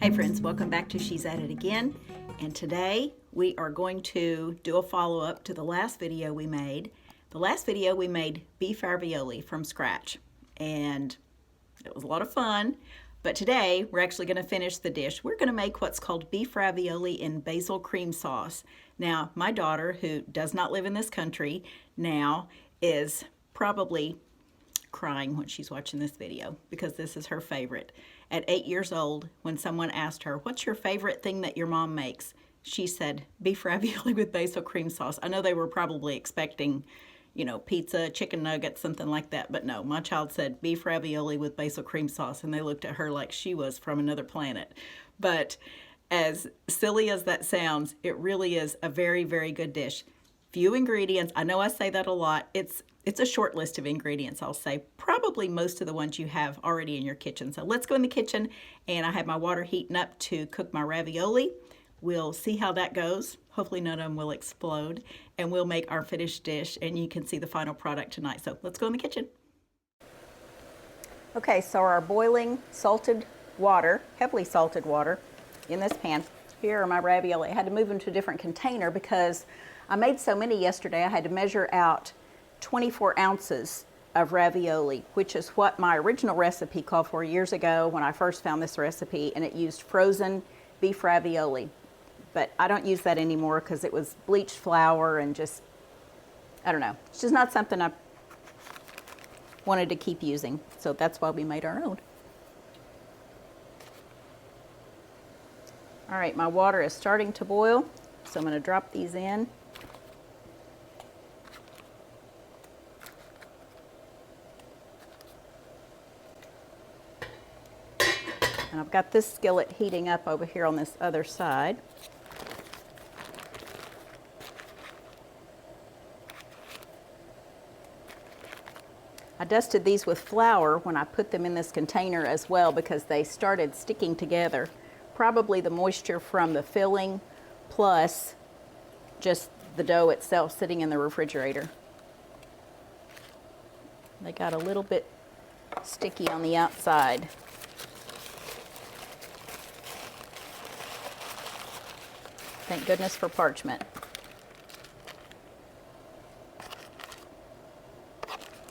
Hey friends, welcome back to She's At It Again. And today we are going to do a follow-up to the last video we made. The last video we made beef ravioli from scratch, and it was a lot of fun. But today we're actually going to finish the dish. We're going to make what's called beef ravioli in basil cream sauce. Now, my daughter, who does not live in this country now, is probably crying when she's watching this video because this is her favorite. At 8 years old, when someone asked her, "What's your favorite thing that your mom makes?" she said, "Beef ravioli with basil cream sauce." I know they were probably expecting, pizza, chicken nuggets, something like that, but no, my child said beef ravioli with basil cream sauce, and they looked at her like she was from another planet. But as silly as that sounds, it really is a very, very good dish. Few ingredients. I know I say that a lot. It's a short list of ingredients, I'll say. Probably most of the ones you have already in your kitchen. So let's go in the kitchen, and I have my water heating up to cook my ravioli. We'll see how that goes. Hopefully none of them will explode, and we'll make our finished dish, and you can see the final product tonight. So let's go in the kitchen. Okay, so our boiling salted water, heavily salted water, in this pan. Here are my ravioli. I had to move them to a different container because I made so many yesterday I had to measure out 24 ounces of ravioli, which is what my original recipe called for years ago when I first found this recipe, and it used frozen beef ravioli. But I don't use that anymore because it was bleached flour and just, I don't know. It's just not something I wanted to keep using. So that's why we made our own. All right, my water is starting to boil, so I'm going to drop these in. And I've got this skillet heating up over here on this other side. I dusted these with flour when I put them in this container as well because they started sticking together. Probably the moisture from the filling plus just the dough itself sitting in the refrigerator. They got a little bit sticky on the outside. Thank goodness for parchment.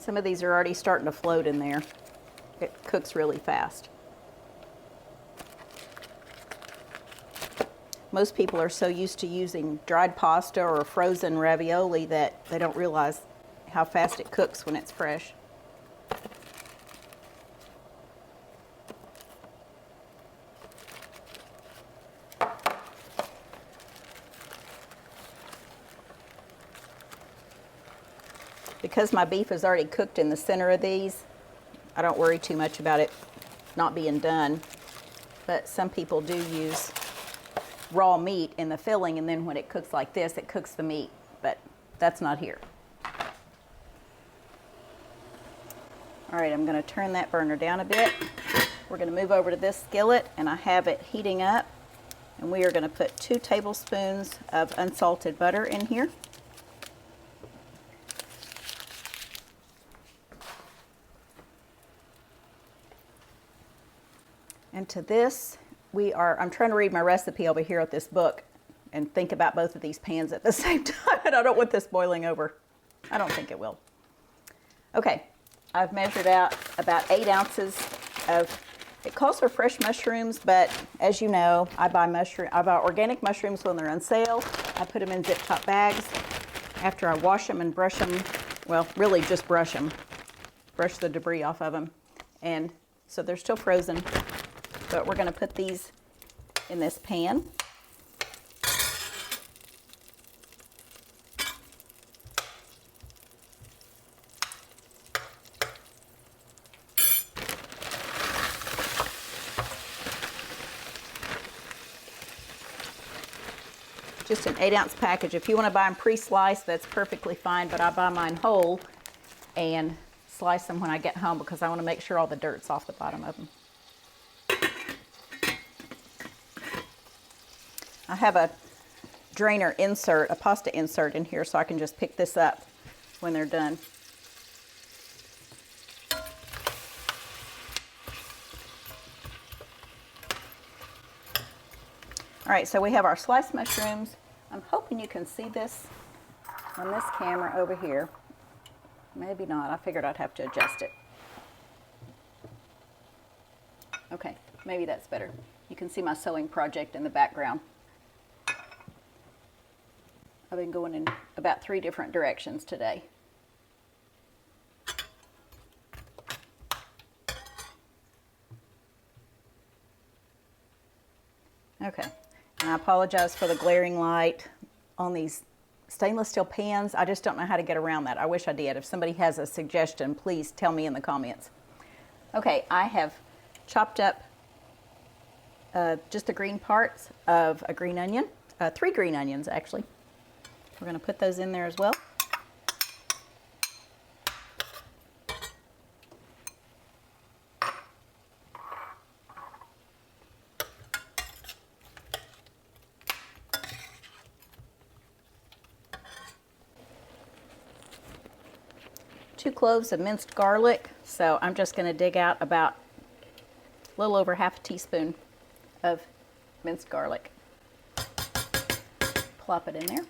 Some of these are already starting to float in there. It cooks really fast. Most people are so used to using dried pasta or frozen ravioli that they don't realize how fast it cooks when it's fresh. Because my beef is already cooked in the center of these, I don't worry too much about it not being done. But some people do use raw meat in the filling, and then when it cooks like this, it cooks the meat. But that's not here. All right, I'm going to turn that burner down a bit. We're going to move over to this skillet, and I have it heating up. And we are going to put 2 tablespoons of unsalted butter in here. And to this, I'm trying to read my recipe over here at this book and think about both of these pans at the same time, and I don't want this boiling over. I don't think it will. Okay, I've measured out about 8 ounces of, it calls for fresh mushrooms, but as you know, I buy organic mushrooms when they're on sale. I put them in zip top bags. After I wash them and brush them, well, really just brush them, brush the debris off of them. And so they're still frozen. But we're going to put these in this pan. Just an 8-ounce package. If you want to buy them pre-sliced, that's perfectly fine, but I buy mine whole and slice them when I get home because I want to make sure all the dirt's off the bottom of them. I have a drainer insert, a pasta insert in here, so I can just pick this up when they're done. All right, so we have our sliced mushrooms. I'm hoping you can see this on this camera over here. Maybe not. I figured I'd have to adjust it. Okay, maybe that's better. You can see my sewing project in the background. I've been going in about 3 different directions today. Okay, and I apologize for the glaring light on these stainless steel pans. I just don't know how to get around that. I wish I did. If somebody has a suggestion, please tell me in the comments. Okay, I have chopped up just the green parts of a green onion, 3 green onions actually. We're going to put those in there as well. 2 cloves of minced garlic. So I'm just going to dig out about a little over half a teaspoon of minced garlic. Plop it in there.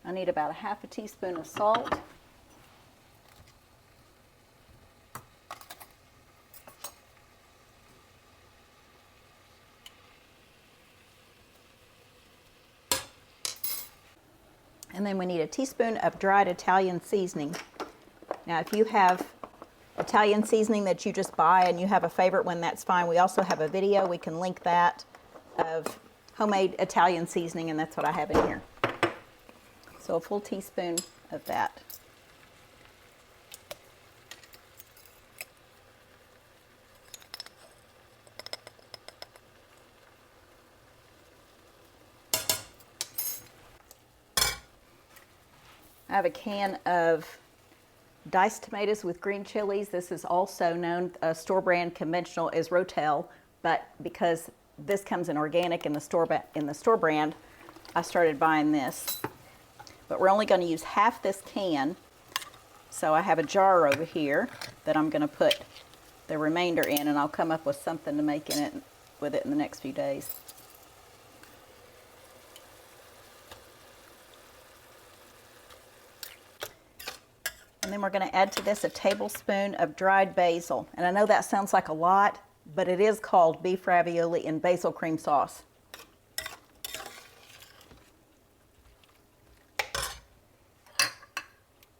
I need about a half a teaspoon of salt. And then we need a teaspoon of dried Italian seasoning. Now, if you have Italian seasoning that you just buy and you have a favorite one, that's fine. We also have a video, we can link that, of homemade Italian seasoning, and that's what I have in here. So a full teaspoon of that. I have a can of diced tomatoes with green chilies. This is also known, store brand conventional, is Rotel, but because this comes in organic in the store brand, I started buying this. But we're only going to use half this can, so I have a jar over here that I'm going to put the remainder in, and I'll come up with something to make with it in the next few days. And then we're going to add to this a tablespoon of dried basil. And I know that sounds like a lot, but it is called beef ravioli in basil cream sauce.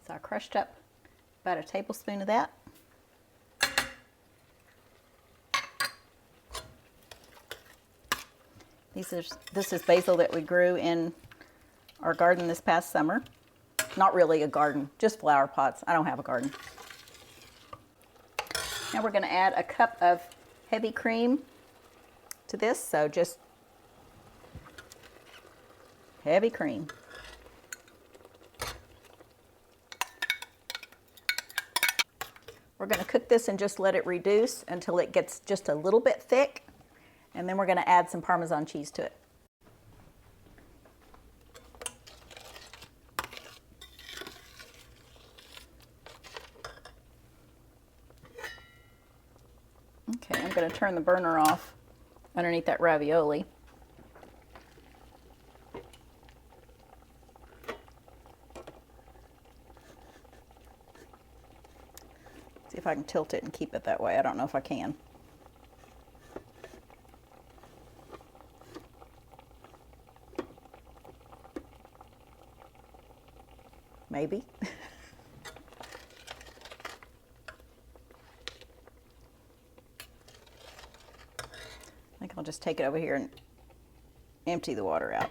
So I crushed up about a tablespoon of that. This is basil that we grew in our garden this past summer. Not really a garden, just flower pots. I don't have a garden. Now we're going to add a cup of heavy cream to this, so just heavy cream. We're going to cook this and just let it reduce until it gets just a little bit thick, and then we're going to add some Parmesan cheese to it. Okay, I'm going to turn the burner off underneath that ravioli. See if I can tilt it and keep it that way. I don't know if I can. Maybe. I think I'll just take it over here and empty the water out.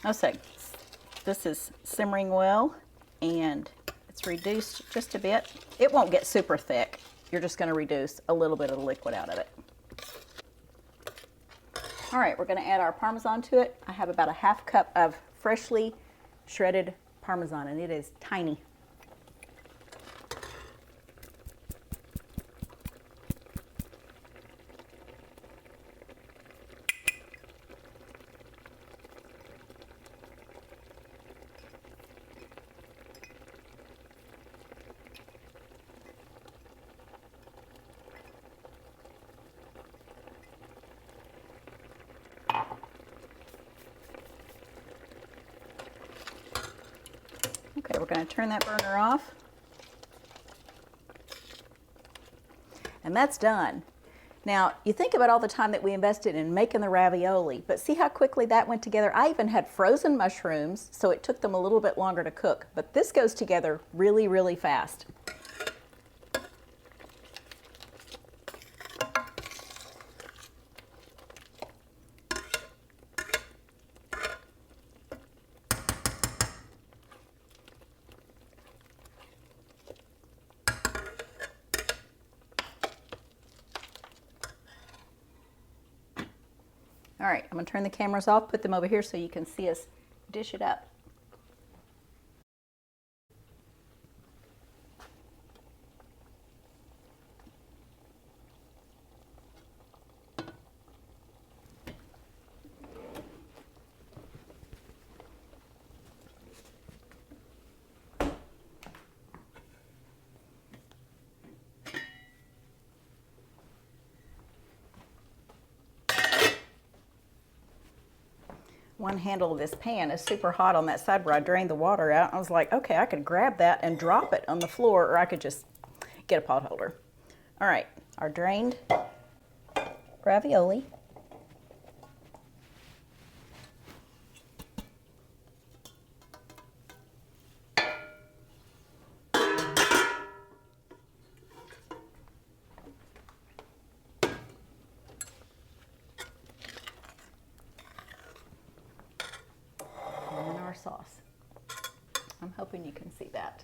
I'll say this is simmering well, and it's reduced just a bit. It won't get super thick. You're just going to reduce a little bit of the liquid out of it. All right, we're going to add our Parmesan to it. I have about a half cup of freshly shredded Parmesan, and it is tiny. Okay, we're going to turn that burner off. And that's done. Now, you think about all the time that we invested in making the ravioli, but see how quickly that went together? I even had frozen mushrooms, so it took them a little bit longer to cook, but this goes together really, really fast. All right, I'm going to turn the cameras off, put them over here so you can see us dish it up. One handle of this pan is super hot on that side where I drained the water out. I was like, okay, I could grab that and drop it on the floor, or I could just get a pot holder. All right, our drained ravioli. Sauce. I'm hoping you can see that.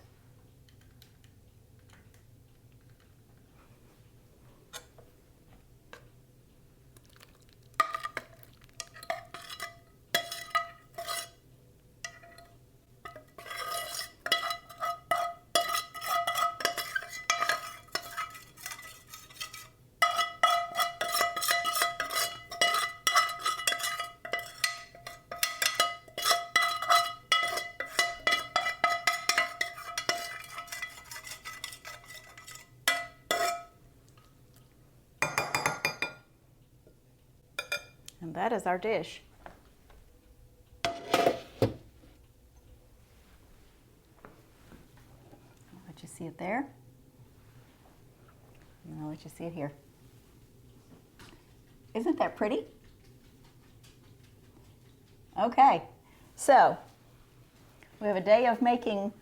And that is our dish. I'll let you see it there. And I'll let you see it here. Isn't that pretty? Okay, so we have a day of making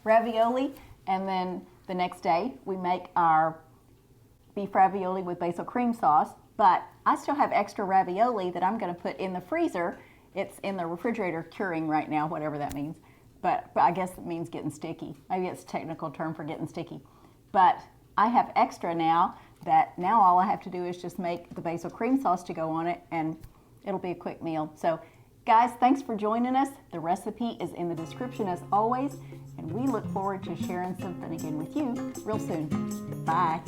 ravioli, and then the next day we make our beef ravioli with basil cream sauce. But I still have extra ravioli that I'm going to put in the freezer. It's in the refrigerator curing right now, whatever that means. But I guess it means getting sticky. Maybe it's a technical term for getting sticky. But I have extra now that now all I have to do is just make the basil cream sauce to go on it, and it'll be a quick meal. So guys, thanks for joining us. The recipe is in the description as always, and we look forward to sharing something again with you real soon. Bye.